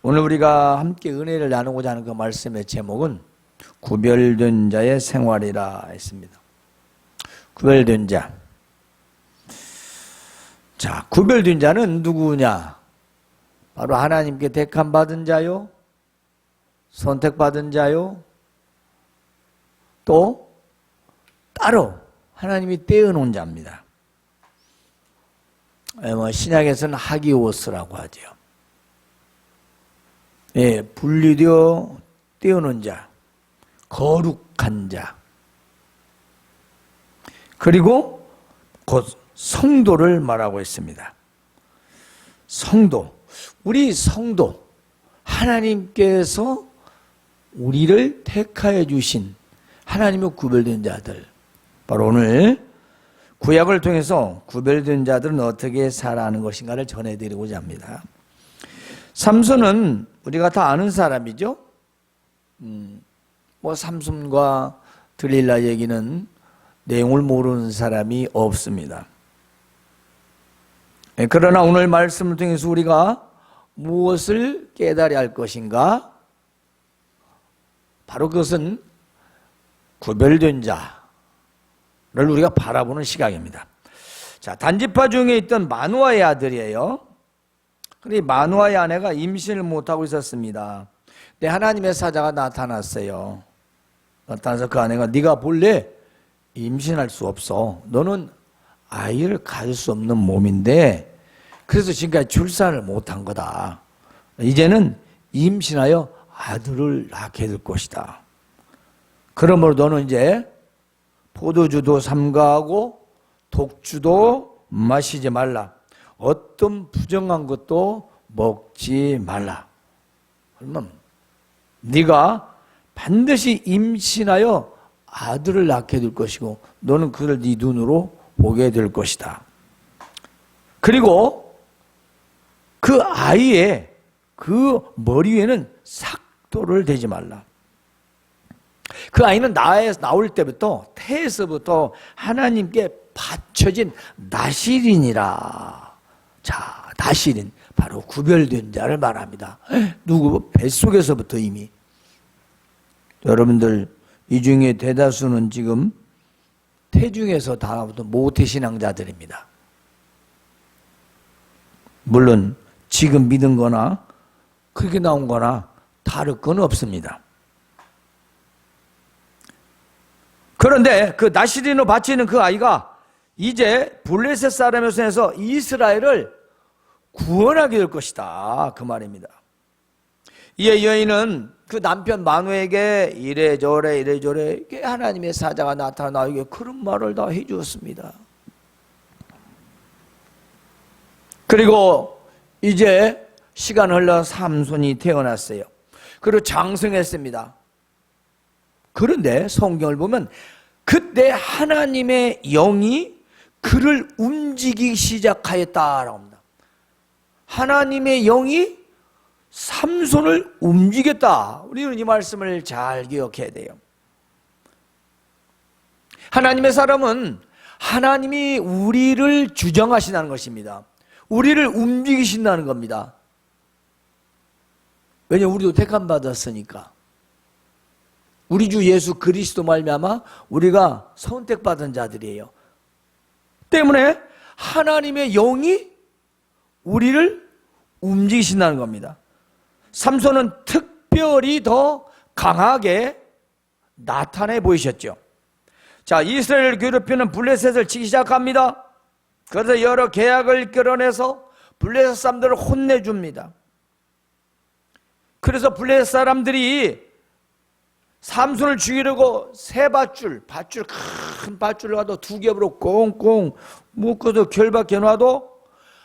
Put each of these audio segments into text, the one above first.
오늘 우리가 함께 은혜를 나누고자 하는 그 말씀의 제목은 구별된 자의 생활이라 했습니다. 구별된 자. 자, 구별된 자는 누구냐? 바로 하나님께 택함 받은 자요, 선택받은 자요, 또 따로 하나님이 떼어놓은 자입니다. 신약에서는 하기오스라고 하죠. 예, 분리되어 떼어놓은 자, 거룩한 자, 그리고 곧 성도를 말하고 있습니다. 성도, 우리 성도, 하나님께서 우리를 택하여 주신 하나님의 구별된 자들, 바로 오늘 구약을 통해서 구별된 자들은 어떻게 살아가는 것인가를 전해드리고자 합니다. 삼손은 우리가 다 아는 사람이죠. 삼손과 들릴라 얘기는 내용을 모르는 사람이 없습니다. 그러나 오늘 말씀을 통해서 우리가 무엇을 깨달아야 할 것인가? 바로 그것은 구별된 자를 우리가 바라보는 시각입니다. 자, 단지파 중에 있던 마누아의 아들이에요. 그런데 마누아의 아내가 임신을 못하고 있었습니다. 근데 하나님의 사자가 나타났어요. 나타나서 그 아내가 네가 본래 임신할 수 없어. 너는 아이를 가질 수 없는 몸인데 그래서 지금까지 출산을 못한 거다. 이제는 임신하여 아들을 낳게 될 것이다. 그러므로 너는 이제 포도주도 삼가하고 독주도 마시지 말라. 어떤 부정한 것도 먹지 말라. 그러면 네가 반드시 임신하여 아들을 낳게 될 것이고 너는 그를 네 눈으로 보게 될 것이다. 그리고 그 아이의 그 머리 위에는 삭도를 대지 말라. 그 아이는 나올 때부터 태에서부터 하나님께 바쳐진 나실인이라. 자, 나실인 바로 구별된 자를 말합니다. 누구? 뱃속에서부터 이미. 여러분들 이 중에 대다수는 지금 태중에서 다 모태신앙자들입니다. 물론 지금 믿은 거나 그렇게 나온 거나 다를 건 없습니다. 그런데 그 나실인으로 바치는 그 아이가 이제 블레셋 사람의 손에서 이스라엘을 구원하게 될 것이다. 그 말입니다. 이에 여인은 그 남편 마누에게 이래저래 하나님의 사자가 나타나 나에게 그런 말을 다 해주었습니다. 그리고 이제 시간 흘러 삼손이 태어났어요. 그리고 장성했습니다. 그런데 성경을 보면 그때 하나님의 영이 그를 움직이기 시작하였다라고 합니다. 하나님의 영이 삼손을 움직였다. 우리는 이 말씀을 잘 기억해야 돼요. 하나님의 사람은 하나님이 우리를 주정하신다는 것입니다. 우리를 움직이신다는 겁니다. 왜냐하면 우리도 택함 받았으니까. 우리 주 예수 그리스도 말미암아 우리가 선택받은 자들이에요. 때문에 하나님의 영이 우리를 움직이신다는 겁니다. 삼손은 특별히 더 강하게 나타내 보이셨죠. 자, 이스라엘을 괴롭히는 블레셋을 치기 시작합니다. 그래서 여러 계약을 끌어내서 블레셋 사람들을 혼내줍니다. 그래서 블레셋 사람들이 삼손을 죽이려고 새 밧줄 큰 밧줄을 가도 두 겹으로 꽁꽁 묶어서 결박해 놔도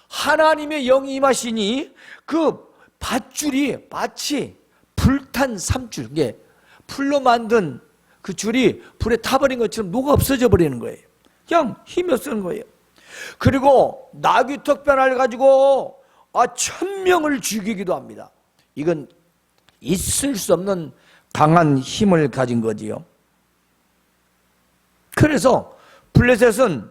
하나님의 영이 임하시니 그 밧줄이 마치 불탄 삼줄, 이게 풀로 만든 그 줄이 불에 타버린 것처럼 녹아 없어져 버리는 거예요. 그냥 힘이 없는 거예요. 그리고 나귀 턱뼈를 가지고 1000명을 죽이기도 합니다. 이건 있을 수 없는 강한 힘을 가진 거지요. 그래서 블레셋은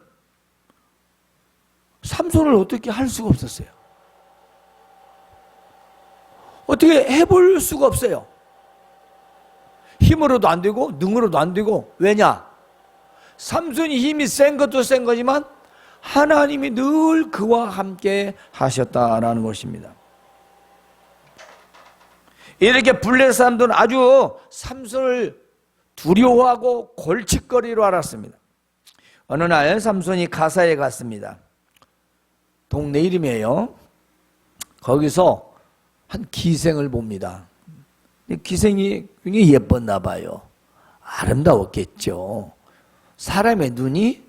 삼손을 어떻게 할 수가 없었어요. 어떻게 해볼 수가 없어요. 힘으로도 안 되고 능으로도 안 되고. 왜냐? 삼손이 힘이 센 것도 센 거지만 하나님이 늘 그와 함께 하셨다라는 것입니다. 이렇게 블레셋 사람들은 아주 삼손을 두려워하고 골칫거리로 알았습니다. 어느 날 삼손이 가사에 갔습니다. 동네 이름이에요. 거기서 한 기생을 봅니다. 기생이 굉장히 예뻤나 봐요. 아름다웠겠죠. 사람의 눈이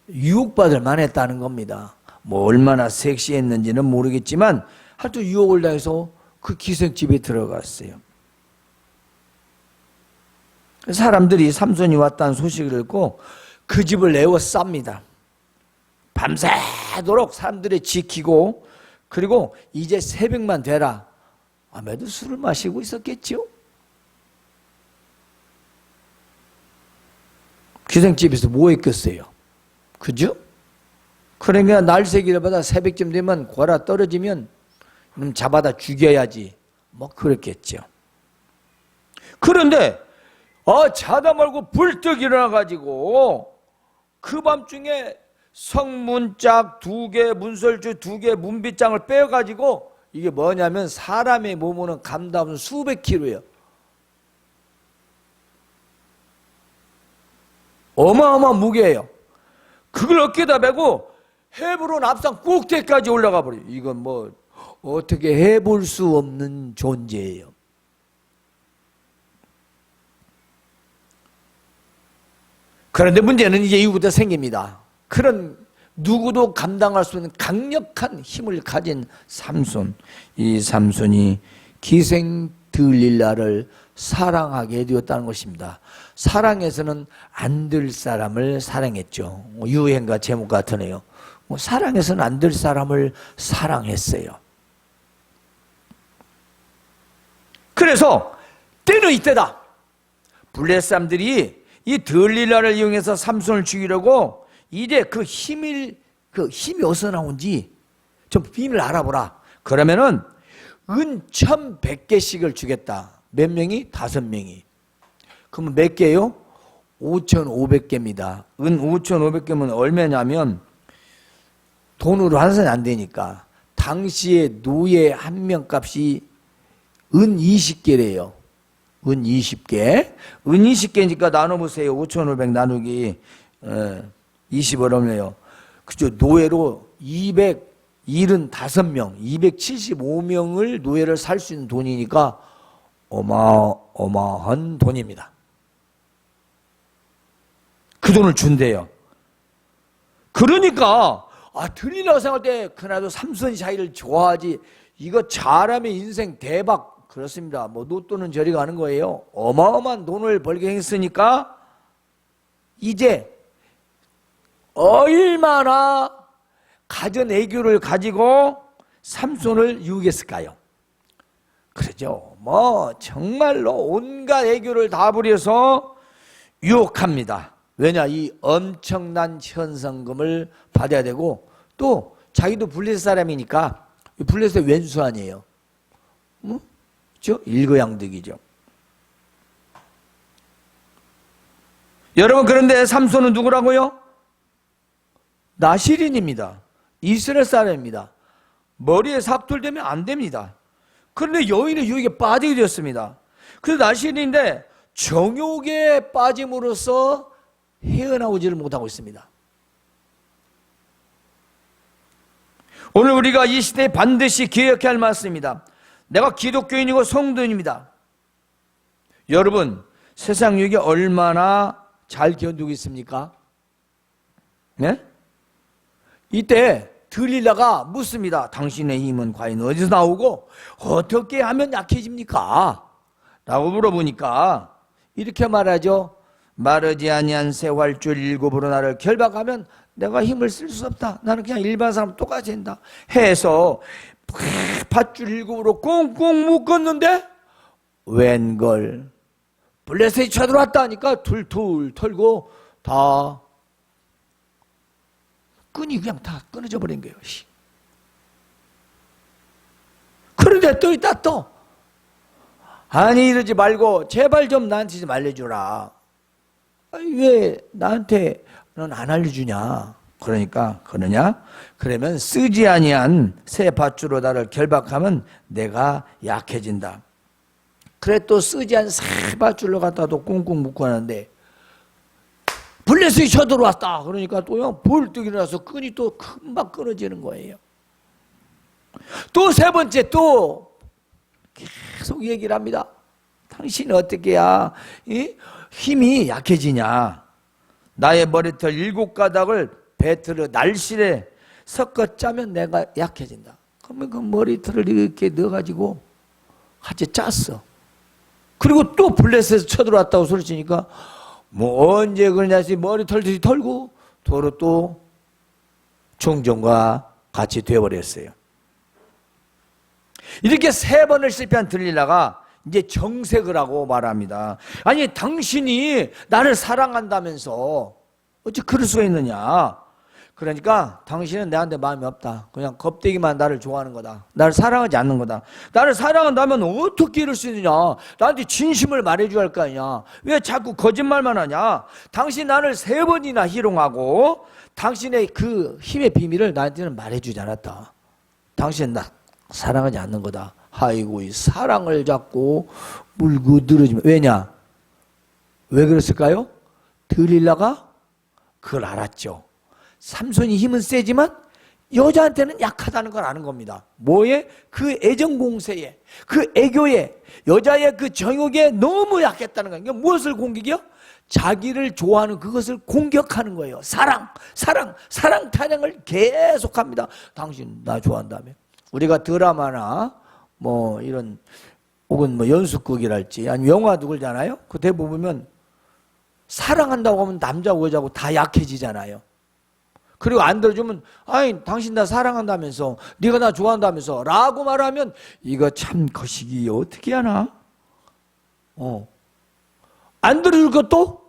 유혹받을 만했다는 겁니다. 뭐 얼마나 섹시했는지는 모르겠지만 하여튼 유혹을 당해서 그 기생집에 들어갔어요. 사람들이 삼손이 왔다는 소식을 듣고 그 집을 에워쌉니다. 밤새도록 사람들이 지키고, 그리고 이제 새벽만 되라. 아무래도 술을 마시고 있었겠죠. 기생집에서 뭐 했겠어요? 그죠? 그러니까 날새기를 받아 새벽쯤 되면 골아 떨어지면 잡아다 죽여야지. 뭐 그랬겠죠. 그런데 자다 말고 불떡 일어나가지고 그 밤중에 성문짝 2개, 문설주 2개, 문빗장을 빼가지고, 이게 뭐냐면 사람의 몸으로는 감당하면 수백 킬로예요. 어마어마한 무게예요. 그걸 어깨에다 메고 헤브론 앞산 꼭대기까지 올라가 버려요. 이건 뭐 어떻게 해볼 수 없는 존재예요. 그런데 문제는 이제 이후부터 생깁니다. 그런 누구도 감당할 수 없는 강력한 힘을 가진 삼손. 이 삼손이 기생 들릴라를 사랑하게 되었다는 것입니다. 사랑해서는 안 될 사람을 사랑했죠. 유행가 제목 같으네요. 사랑해서는 안 될 사람을 사랑했어요. 그래서 때는 이때다. 블레셋 사람들이 이 들릴라를 이용해서 삼손을 죽이려고 이제 그 힘이 어디서 나온지 좀 비밀을 알아보라. 그러면은 은 1,100개씩을 주겠다. 몇 명이? 5명이. 그러면 몇 개요? 5,500개입니다. 은 5,500개면 얼마냐면 돈으로 환산이 안 되니까 당시에 노예 한 명 값이 은 20개래요. 은 20개. 은 20개니까 나눠보세요. 5,500 나누기 20 얼마예요? 그죠? 노예로 275명, 275명을 노예를 살 수 있는 돈이니까 어마어마한 돈입니다. 그 돈을 준대요. 그러니까 들리라고 생각할 때 그나도 삼손이 자기를 좋아하지, 이거 잘하면 인생 대박. 그렇습니다. 뭐 로또는 저리 가는 거예요. 어마어마한 돈을 벌게 했으니까 이제 얼마나 가전 애교를 가지고 삼손을 유혹했을까요? 그러죠. 뭐 정말로 온갖 애교를 다 부려서 유혹합니다. 왜냐? 이 엄청난 현상금을 받아야 되고, 또 자기도 블레셋 사람이니까 블레셋 왼수 아니에요. 그렇죠? 일거양득이죠. 여러분, 그런데 삼손은 누구라고요? 나시린입니다. 이스라엘 사람입니다. 머리에 삭돌되면 안 됩니다. 그런데 여인의 유혹에 빠지게 되었습니다. 그래서 나시린인데 정욕에 빠짐으로써 헤어나오지를 못하고 있습니다. 오늘 우리가 이 시대에 반드시 기억해야 할 말씀입니다. 내가 기독교인이고 성도인입니다. 여러분, 세상 유혹이 얼마나 잘 견디고 있습니까? 네? 이때 들릴라가 묻습니다. 당신의 힘은 과연 어디서 나오고 어떻게 하면 약해집니까? 라고 물어보니까 이렇게 말하죠. 마르지 아니한 새활줄 7으로 나를 결박하면 내가 힘을 쓸 수 없다. 나는 그냥 일반 사람 똑같이 한다. 해서 밧줄 7으로 꽁꽁 묶었는데 웬걸 블레셋이 쳐들어왔다 하니까 툴툴 털고 다 끈이 그냥 다 끊어져 버린 거예요. 그런데 또 있다 또 아니 이러지 말고 제발 좀 나한테 좀 알려주라. 아니, 왜 나한테는 안 알려주냐. 그러니까 그러냐? 그러면 쓰지 아니한 새 밧줄로 나를 결박하면 내가 약해진다. 그래 또 쓰지 않은 새 밧줄로 갖다도 꽁꽁 묶고 하는데 블레셋이 쳐들어왔다. 그러니까 또요 벌떡 일어나서 끈이 또 금방 끊어지는 거예요. 또 세 번째 또 계속 얘기를 합니다. 당신은 어떻게 해야 힘이 약해지냐. 나의 머리털 7가닥을 배틀어 날실에 섞어 짜면 내가 약해진다. 그러면 그 머리털을 이렇게 넣어가지고 같이 짰어. 그리고 또 블레셋에서 쳐들어왔다고 소리치니까 뭐 언제 그러냐 시 머리털들이 털고 도로 또 종전과 같이 되어버렸어요. 이렇게 3번을 실패한 들릴라가 이제 정색을 하고 말합니다. 아니 당신이 나를 사랑한다면서 어찌 그럴 수가 있느냐. 그러니까 당신은 내한테 마음이 없다. 그냥 겁대기만 나를 좋아하는 거다. 나를 사랑하지 않는 거다. 나를 사랑한다면 어떻게 이럴 수 있느냐. 나한테 진심을 말해줘야 할 거 아니냐. 왜 자꾸 거짓말만 하냐. 당신 나를 3번이나 희롱하고 당신의 그 힘의 비밀을 나한테는 말해주지 않았다. 당신은 나 사랑하지 않는 거다. 아이고 이 사랑을 잡고 물고 늘어지면 왜냐? 왜 그랬을까요? 들릴라가 그걸 알았죠. 삼손이 힘은 세지만 여자한테는 약하다는 걸 아는 겁니다. 뭐에? 그 애정 공세에, 그 애교에, 여자의 그 정욕에 너무 약했다는 거예요. 그러니까 무엇을 공격이요? 자기를 좋아하는 그것을 공격하는 거예요. 사랑 타령을 계속합니다. 당신 나 좋아한다며. 우리가 드라마나 뭐 이런 혹은 뭐 연습극이랄지 아니면 영화도 그러잖아요. 그 대부분 보면 사랑한다고 하면 남자고 여자고 다 약해지잖아요. 그리고 안 들어주면 아이 당신 나 사랑한다면서 네가 나 좋아한다면서 라고 말하면 이거 참 거시기 어떻게 하나. 안 들어줄 것도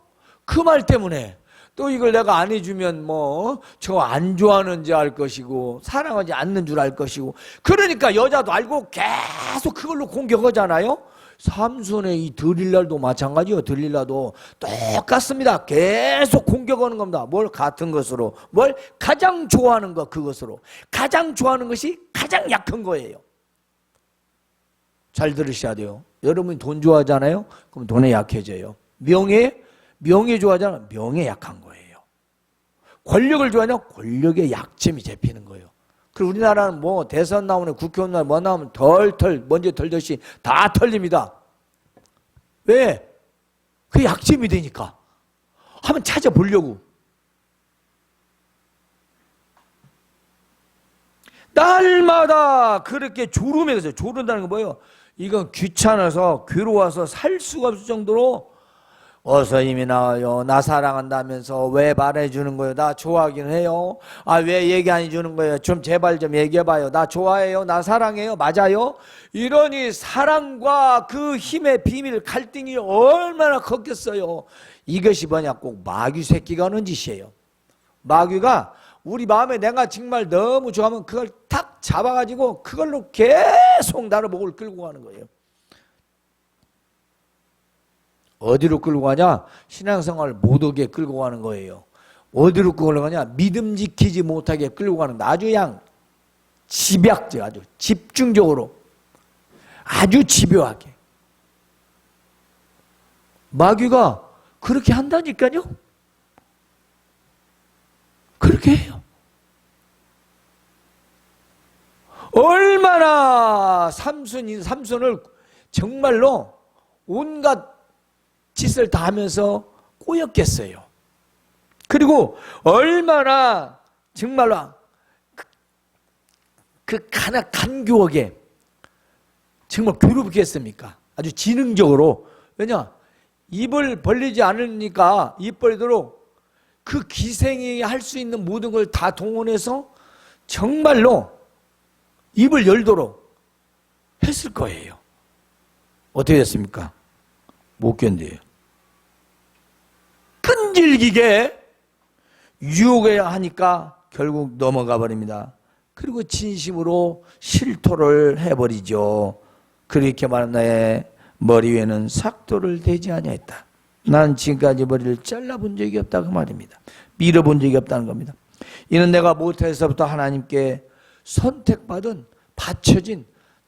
그 말 때문에 또 이걸 내가 안 해주면 뭐 저 안 좋아하는 줄 알 것이고 사랑하지 않는 줄 알 것이고 그러니까 여자도 알고 계속 그걸로 공격하잖아요. 삼손의 이 들릴라도 마찬가지요. 들릴라도 똑같습니다. 계속 공격하는 겁니다. 뭘 같은 것으로 뭘 가장 좋아하는 것 그것으로 가장 좋아하는 것이 가장 약한 거예요. 잘 들으셔야 돼요. 여러분이 돈 좋아하잖아요. 그럼 돈에 약해져요. 명예 좋아하잖아요. 명예 약한 거예요. 권력을 좋아하냐? 권력의 약점이 잡히는 거예요. 그리고 우리나라는 뭐 대선 나오는 국회의원 나오면 뭐 나오면 먼저 털듯이 다 털립니다. 왜? 그게 약점이 되니까. 한번 찾아보려고. 날마다 그렇게 조르면서 조른다는 건 뭐예요? 이건 귀찮아서 괴로워서 살 수가 없을 정도로 어서 이미 나와요. 나 사랑한다면서 왜 말해주는 거예요? 나 좋아하긴 해요. 아, 왜 얘기 안 해주는 거예요? 좀 제발 좀 얘기해봐요. 나 좋아해요. 나 사랑해요. 맞아요? 이러니 사랑과 그 힘의 비밀 갈등이 얼마나 컸겠어요. 이것이 뭐냐? 꼭 마귀 새끼가 하는 짓이에요. 마귀가 우리 마음에 내가 정말 너무 좋아하면 그걸 탁 잡아가지고 그걸로 계속 나를 목을 끌고 가는 거예요. 어디로 끌고 가냐? 신앙생활 못하게 끌고 가는 거예요. 어디로 끌고 가냐? 믿음 지키지 못하게 끌고 가는 거예요. 아주 그냥 집약적, 아주 집중적으로 아주 집요하게. 마귀가 그렇게 한다니까요. 그렇게 해요. 얼마나 삼손을 정말로 온갖 짓을 다 하면서 꼬였겠어요. 그리고 얼마나 정말로 그 간교하게 정말 괴롭겠습니까? 아주 지능적으로. 왜냐? 입을 벌리지 않으니까 입 벌리도록 그 기생이 할 수 있는 모든 걸 다 동원해서 정말로 입을 열도록 했을 거예요. 어떻게 됐습니까? 못 견뎌요. 끈질기게 유혹해야 하니까 결국 넘어가 버립니다. 그리고 진심으로 실토를 해버리죠. 그렇게 말하는 나의 머리 위에는 삭도를 대지 아니하였다. 난 지금까지 머리를 잘라본 적이 없다 그 말입니다. 밀어본 적이 없다는 겁니다. 이는 내가 모태에서부터 하나님께 선택받은 바쳐진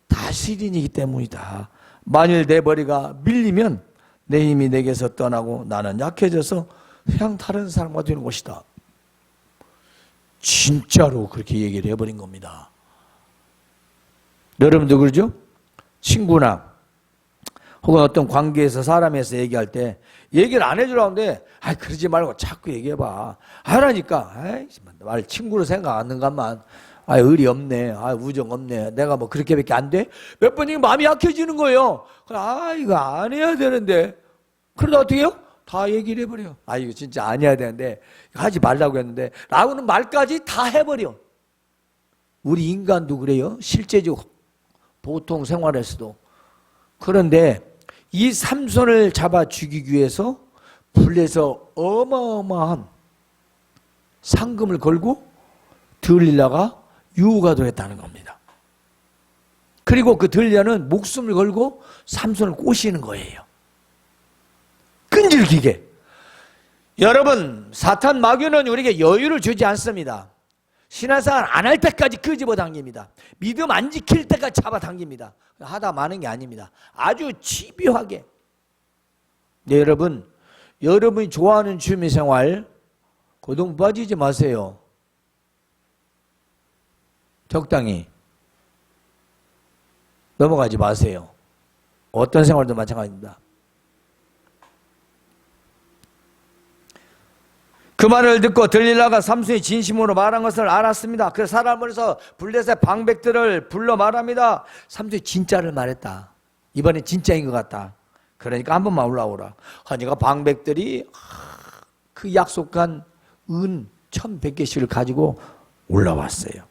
다스린이기 때문이다. 만일 내 머리가 밀리면 내 힘이 내게서 떠나고 나는 약해져서 그냥 다른 사람과 되는 것이다. 진짜로 그렇게 얘기를 해버린 겁니다. 여러분도 그러죠? 친구나 혹은 어떤 관계에서 사람에서 얘기할 때 얘기를 안 해주라고 하는데 그러지 말고 자꾸 얘기해봐. 하라니까 말 친구로 생각 안 하는가만 의리 없네, 우정 없네, 내가 뭐 그렇게밖에 안 돼? 몇 번 마음이 약해지는 거예요. 이거 안 해야 되는데 그러다 어떻게 해요? 다 얘기를 해버려. 이거 진짜 안 해야 되는데 하지 말라고 했는데 라고는 말까지 다 해버려. 우리 인간도 그래요. 실제적으로 보통 생활에서도. 그런데 이 삼손을 잡아 죽이기 위해서 블레셋에서 어마어마한 상금을 걸고 들릴라가 유혹을 했다는 겁니다. 그리고 그 들릴라는 목숨을 걸고 삼손을 꼬시는 거예요. 끈질기게. 여러분, 사탄 마귀는 우리에게 여유를 주지 않습니다. 신앙생활 안 할 때까지 끄집어 당깁니다. 믿음 안 지킬 때까지 잡아당깁니다. 하다 마는 게 아닙니다. 아주 집요하게. 네, 여러분이 좋아하는 취미생활 고동 빠지지 마세요. 적당히 넘어가지 마세요. 어떤 생활도 마찬가지입니다. 그 말을 듣고 들릴라가 삼손이 진심으로 말한 것을 알았습니다. 그 사람으로서 블레셋 방백들을 불러 말합니다. 삼손이 진짜를 말했다. 이번엔 진짜인 것 같다. 그러니까 한 번만 올라오라. 하니까 방백들이 그 약속한 은 1,100개씩을 가지고 올라왔어요.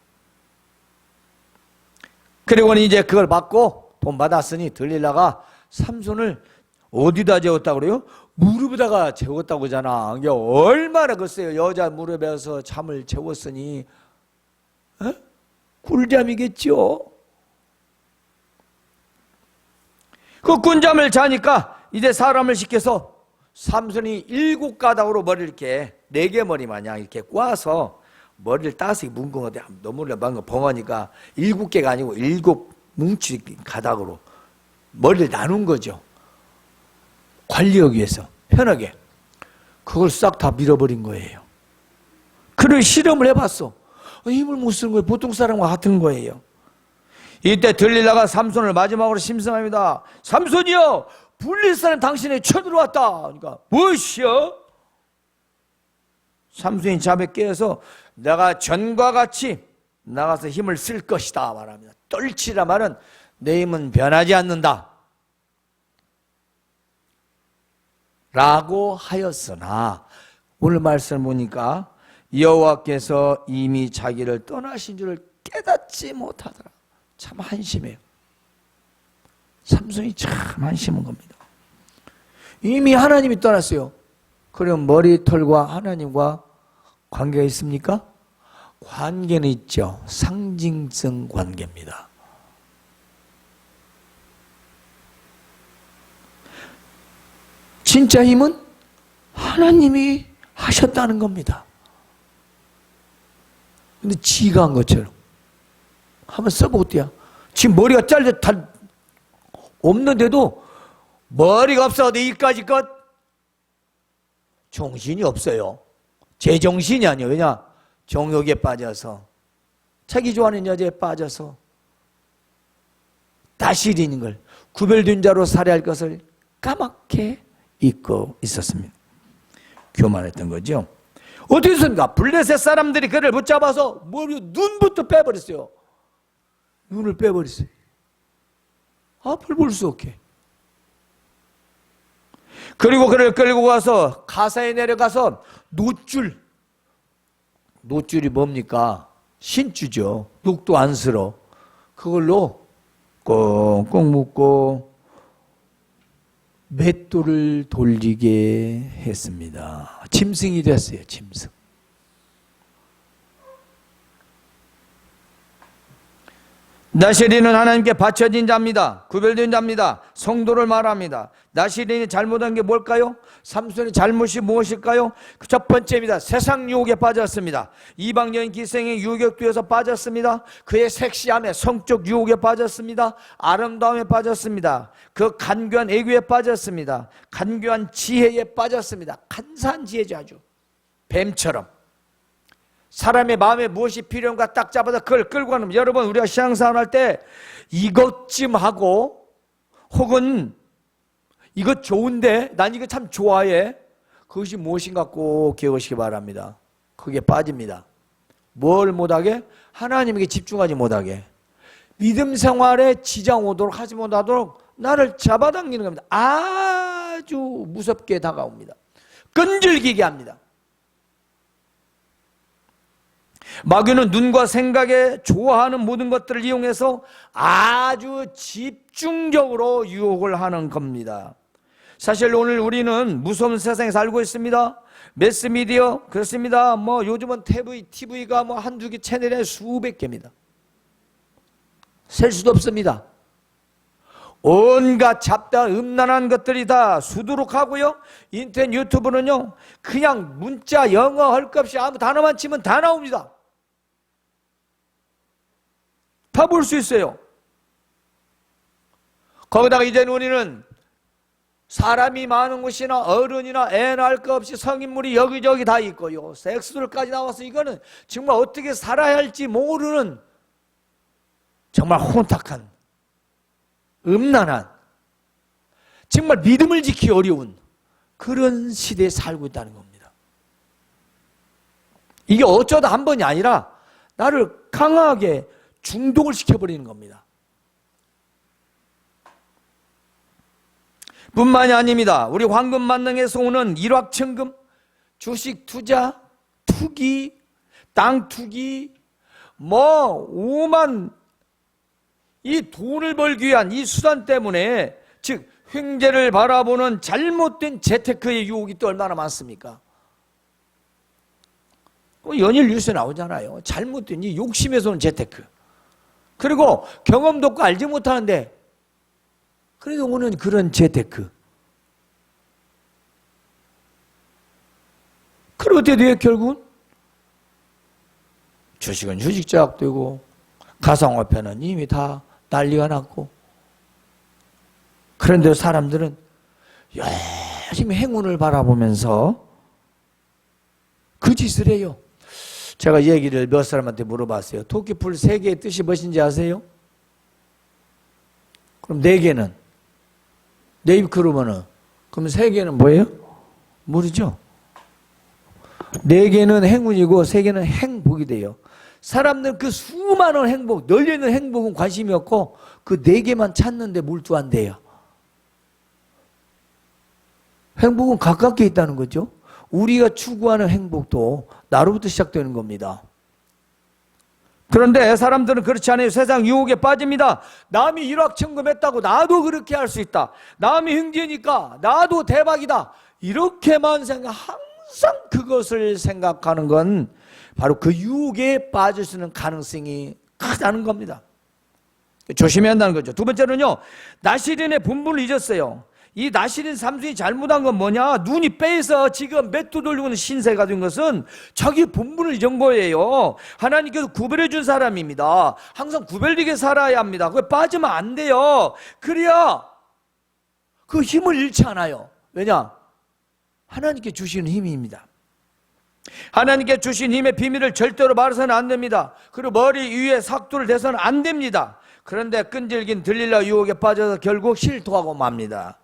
그리고 이제 그걸 받고 돈 받았으니 들릴라가 삼손을 어디다 재웠다고 그래요? 무릎에다가 재웠다고 하잖아. 이게 얼마나 글쎄요. 여자 무릎에서 잠을 재웠으니 꿀잠이겠죠. 그 꿀잠을 자니까 이제 사람을 시켜서 삼손이 7가닥으로 머리를 이렇게 4개 머리 마냥 이렇게 꽈서 머리를 따서 묶은 건데 너무 벙어니까 7개가 아니고 7 뭉치 가닥으로 머리를 나눈 거죠. 관리하기 위해서 편하게. 그걸 싹 다 밀어버린 거예요. 그런 실험을 해봤어. 힘을 못 쓰는 거예요. 보통 사람과 같은 거예요. 이때 들릴라가 삼손을 마지막으로 심성합니다. 삼손이여, 블레셋은 당신의 쳐들어왔다. 그러니까 무엇이여? 삼손이 잠에 깨어서 내가 전과 같이 나가서 힘을 쓸 것이다 말합니다. 떨치라 말은 내 힘은 변하지 않는다 라고 하였으나 오늘 말씀을 보니까 여호와께서 이미 자기를 떠나신 줄을 깨닫지 못하더라. 참 한심해요. 삼손이 참 한심한 겁니다. 이미 하나님이 떠났어요. 그럼 머리털과 하나님과 관계가 있습니까? 관계는 있죠. 상징성 관계입니다. 진짜 힘은 하나님이 하셨다는 겁니다. 근데 지가 한 것처럼 한번 써보고 어때요? 지금 머리가 잘려 다 없는데도 머리가 없어 내일까지 것 정신이 없어요. 제정신이 아니에요. 왜냐? 정욕에 빠져서 자기 좋아하는 여자에 빠져서 다스리는 걸 구별된 자로 살해할 것을 까맣게 잊고 있었습니다. 교만했던 거죠. 어떻게 했습니까? 블레셋 사람들이 그를 붙잡아서 머리 눈부터 빼버렸어요. 눈을 빼버렸어요. 앞을 볼 수 없게. 그리고 그를 끌고 가서 가사에 내려가서 노줄이 뭡니까? 신주죠. 녹도 안스러. 그걸로 꽁꽁 묶고 맷돌을 돌리게 했습니다. 짐승이 됐어요. 짐승. 나시린은 하나님께 바쳐진 자입니다. 구별된 자입니다. 성도를 말합니다. 나시린이 잘못한 게 뭘까요? 삼손의 잘못이 무엇일까요? 첫 번째입니다. 세상 유혹에 빠졌습니다. 이방 여인 기생의 유혹되어서 빠졌습니다. 그의 섹시함에 성적 유혹에 빠졌습니다. 아름다움에 빠졌습니다. 그 간교한 애교에 빠졌습니다. 간교한 지혜에 빠졌습니다. 간사한 지혜죠. 아주 뱀처럼 사람의 마음에 무엇이 필요한가 딱 잡아서 그걸 끌고 가는. 여러분, 우리가 신앙생활 할 때 이것 좀 하고, 혹은 이것 좋은데 난 이거 참 좋아해, 그것이 무엇인가 꼭 기억하시기 바랍니다. 그게 빠집니다. 뭘 못하게? 하나님에게 집중하지 못하게, 믿음 생활에 지장 오도록 하지 못하도록 나를 잡아당기는 겁니다. 아주 무섭게 다가옵니다. 끈질기게 합니다. 마귀는 눈과 생각에 좋아하는 모든 것들을 이용해서 아주 집중적으로 유혹을 하는 겁니다. 사실 오늘 우리는 무서운 세상에 살고 있습니다. 매스미디어, 그렇습니다. 요즘은 TV가 한두 개 채널에 수백 개입니다. 셀 수도 없습니다. 온갖 잡다한 음란한 것들이 다 수두룩하고요. 인터넷 유튜브는요, 그냥 문자 영어 할 것 없이 아무 단어만 치면 다 나옵니다. 다 볼 수 있어요. 거기다가 이제는 우리는 사람이 많은 곳이나 어른이나 애나 할 것 없이 성인물이 여기저기 다 있고요. 섹스들까지 나와서 이거는 정말 어떻게 살아야 할지 모르는 정말 혼탁한, 음란한, 정말 믿음을 지키기 어려운 그런 시대에 살고 있다는 겁니다. 이게 어쩌다 한 번이 아니라 나를 강하게 중독을 시켜버리는 겁니다. 뿐만이 아닙니다. 우리 황금만능에서 오는 일확천금, 주식 투자, 투기, 땅 투기, 오만 이 돈을 벌기 위한 이 수단 때문에, 즉 횡재를 바라보는 잘못된 재테크의 유혹이 또 얼마나 많습니까? 연일 뉴스에 나오잖아요. 잘못된 이 욕심에서 오는 재테크. 그리고 경험도 없고 알지 못하는데 그래도 오는 그런 재테크. 그리고 어떻게 돼요? 결국은 주식은 주식 제약되고 가상화폐는 이미 다 난리가 났고, 그런데 사람들은 열심히 행운을 바라보면서 그 짓을 해요. 제가 이 얘기를 몇 사람한테 물어봤어요. 토끼풀 3개의 뜻이 무엇인지 아세요? 그럼 4개는? 네잎 그러면은, 그럼 3개는 뭐예요? 모르죠? 4개는 행운이고 3개는 행복이 돼요. 사람들은 그 수많은 행복, 널려있는 행복은 관심이 없고 그 4개만 찾는데 몰두한대요. 행복은 가깝게 있다는 거죠. 우리가 추구하는 행복도 나로부터 시작되는 겁니다. 그런데 사람들은 그렇지 않아요. 세상 유혹에 빠집니다. 남이 일확천금했다고 나도 그렇게 할 수 있다. 남이 흥지니까 나도 대박이다. 이렇게만 항상 그것을 생각하는 건 바로 그 유혹에 빠질 수 있는 가능성이 크다는 겁니다. 조심해야 한다는 거죠. 두 번째는요, 나시린의 본분을 잊었어요. 이 나시린 삼손이 잘못한 건 뭐냐? 눈이 빼서 지금 맷도 돌리고 있는 신세가 된 것은 자기 본분을 잊은 거예요. 하나님께서 구별해 준 사람입니다. 항상 구별되게 살아야 합니다. 그게 빠지면 안 돼요. 그래야 그 힘을 잃지 않아요. 왜냐? 하나님께 주시는 힘입니다. 하나님께 주신 힘의 비밀을 절대로 말해서는 안 됩니다. 그리고 머리 위에 삭도를 대서는 안 됩니다. 그런데 끈질긴 들릴라 유혹에 빠져서 결국 실토하고 맙니다.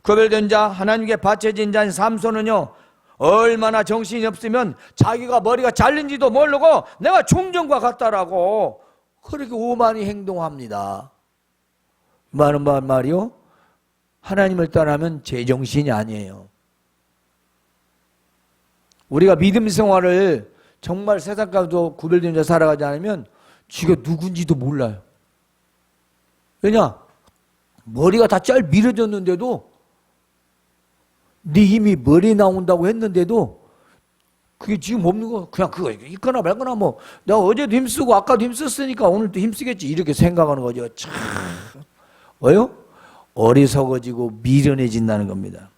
구별된 자, 하나님께 바쳐진 자인 삼손은요, 얼마나 정신이 없으면 자기가 머리가 잘린지도 모르고 내가 종전과 같다라고 그렇게 오만히 행동합니다. 많은 말이요, 하나님을 떠나면 제정신이 아니에요. 우리가 믿음 생활을 정말 세상과도 구별된 자 살아가지 않으면 지가 누군지도 몰라요. 왜냐? 머리가 다 잘 밀어졌는데도, 네 힘이 머리 나온다고 했는데도 그게 지금 없는 거 그냥 그거 있거나 말거나 뭐 내가 어제도 힘쓰고 아까도 힘썼으니까 오늘도 힘쓰겠지 이렇게 생각하는 거죠. 참 뭐요? 어리석어지고 미련해진다는 겁니다.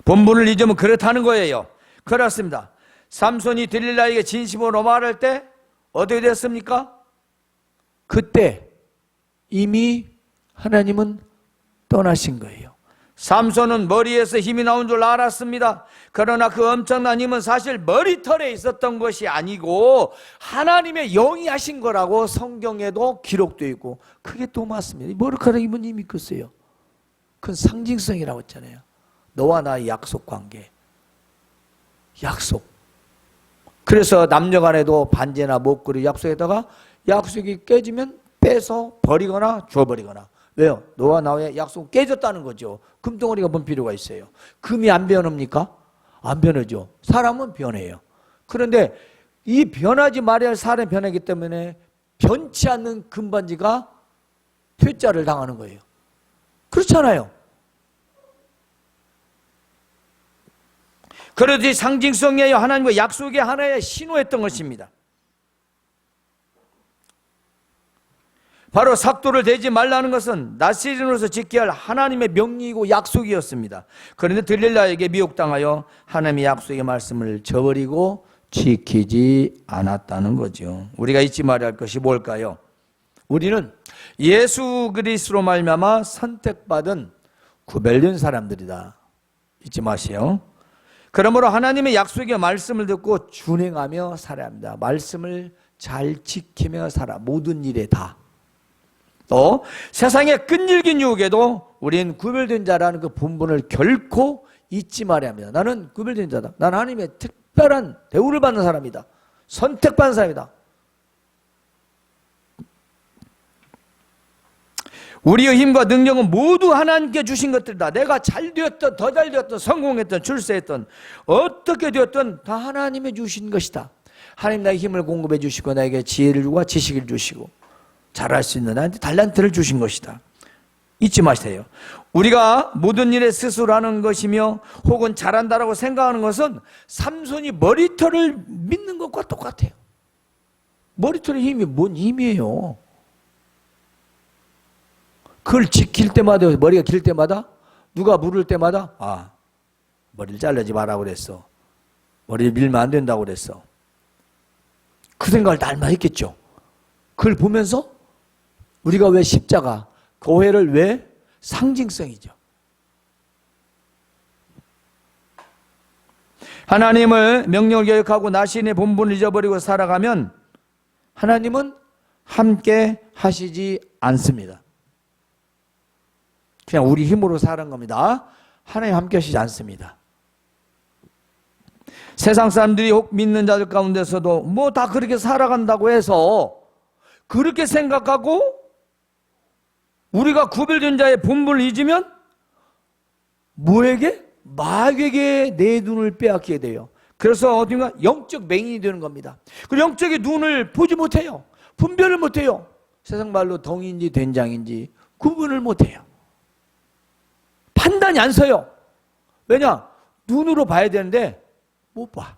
본분을 잊으면 그렇다는 거예요. 그렇습니다. 삼손이 들릴라에게 진심으로 말할 때 어떻게 됐습니까? 그때 이미 하나님은 떠나신 거예요. 삼손은 머리에서 힘이 나온 줄 알았습니다. 그러나 그 엄청난 힘은 사실 머리털에 있었던 것이 아니고 하나님의 영이 하신 거라고 성경에도 기록되어 있고 그게 또 맞습니다. 머리카락 입은 힘이 있겠어요. 그건 상징성이라고 했잖아요. 너와 나의 약속 관계. 약속. 그래서 남녀 간에도 반제나 목걸이 약속에다가 약속이 깨지면 빼서 버리거나 줘버리거나. 왜요? 너와 나의 약속 깨졌다는 거죠. 금덩어리가 뭔 필요가 있어요? 금이 안 변합니까? 안 변하죠. 사람은 변해요. 그런데 이 변하지 말아야 할 사람이 변하기 때문에 변치 않는 금반지가 퇴짜를 당하는 거예요. 그렇잖아요. 그러듯이 상징성이에요. 하나님과 약속의 하나의 신호였던 것입니다. 바로 삭도를 대지 말라는 것은 나시린으로서 지켜야 할 하나님의 명령이고 약속이었습니다. 그런데 들릴라에게 미혹당하여 하나님의 약속의 말씀을 저버리고 지키지 않았다는 거죠. 우리가 잊지 말아야 할 것이 뭘까요? 우리는 예수 그리스도로 말미암아 선택받은 구별된 사람들이다. 잊지 마세요. 그러므로 하나님의 약속의 말씀을 듣고 준행하며 살아야 합니다. 말씀을 잘 지키며 살아. 모든 일에 다. 또 세상의 끈질긴 유혹에도 우리는 구별된 자라는 그 본분을 결코 잊지 말아야 합니다. 나는 구별된 자다. 나는 하나님의 특별한 대우를 받는 사람이다. 선택받은 사람이다. 우리의 힘과 능력은 모두 하나님께 주신 것들이다. 내가 잘 되었든 더 잘 되었든 성공했든 출세했든 어떻게 되었든 다 하나님이 주신 것이다. 하나님 나에게 힘을 공급해 주시고 나에게 지혜를 주고 지식을 주시고 잘할 수 있는 나한테 달란트를 주신 것이다. 잊지 마세요. 우리가 모든 일에 스스로 하는 것이며 혹은 잘한다라고 생각하는 것은 삼손이 머리털을 믿는 것과 똑같아요. 머리털의 힘이 뭔 힘이에요? 그걸 지킬 때마다 머리가 길 때마다 누가 물을 때마다 머리를 자르지 마라고 그랬어. 머리를 밀면 안 된다고 그랬어. 그 생각을 날마다 했겠죠. 그걸 보면서 우리가 왜 십자가, 교회를 왜 상징성이죠. 하나님을 명령을 기억하고 나신의 본분을 잊어버리고 살아가면 하나님은 함께 하시지 않습니다. 그냥 우리 힘으로 사는 겁니다. 하나님 함께 하시지 않습니다. 세상 사람들이 혹 믿는 자들 가운데서도 뭐 다 그렇게 살아간다고 해서 그렇게 생각하고 우리가 구별된 자의 본분을 잊으면 뭐에게? 마귀에게 내 눈을 빼앗게 돼요. 그래서 어딘가 영적 맹인이 되는 겁니다. 그 영적인 눈을 보지 못해요. 분별을 못해요. 세상 말로 덩인지 된장인지 구분을 못해요. 판단이 안 서요. 왜냐? 눈으로 봐야 되는데 못 봐.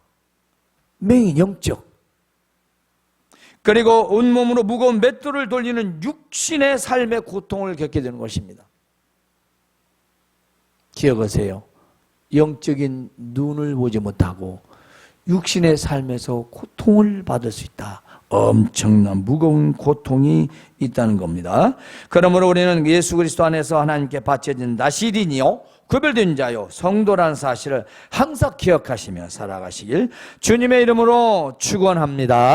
맹인, 영적. 그리고 온몸으로 무거운 맷돌을 돌리는 육신의 삶의 고통을 겪게 되는 것입니다. 기억하세요. 영적인 눈을 보지 못하고 육신의 삶에서 고통을 받을 수 있다. 엄청난 무거운 고통이 있다는 겁니다. 그러므로 우리는 예수 그리스도 안에서 하나님께 바쳐진 나시린이요 구별된 자요 성도라는 사실을 항상 기억하시며 살아가시길 주님의 이름으로 축원합니다.